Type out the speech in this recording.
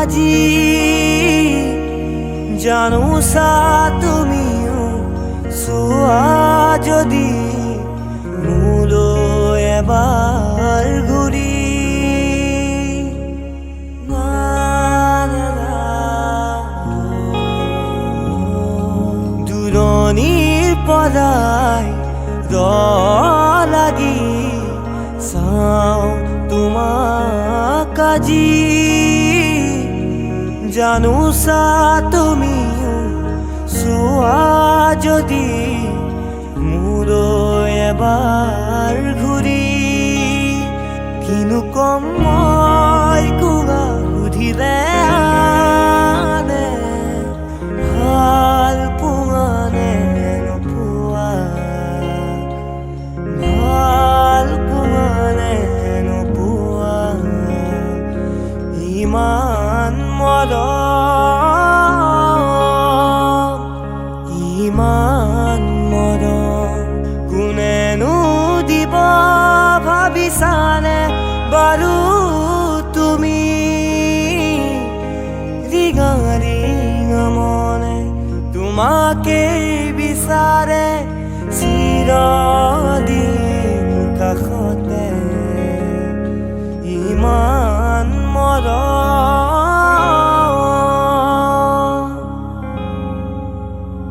আজি জানোছা তুমিও চোৱা যদি মোলৈ এবাৰ ঘূৰি দূৰণিৰ পৰাই লাগি চাওঁ তোমাক আজি জানোছা তুমিও চোৱা যদি মোলৈ এবাৰ ঘূৰি কিনো কম মই কোৱা সুধিলে আনে ভাল পোৱা নে নোপোৱা ভাল পোৱা নে নোপোৱা ইমান মৰম ইমান মৰম কোনেনো দিব ভাবিছানে বাৰু তুমি ৰিঙা ৰিঙা মনে তোমাকে বিচাৰে চিৰ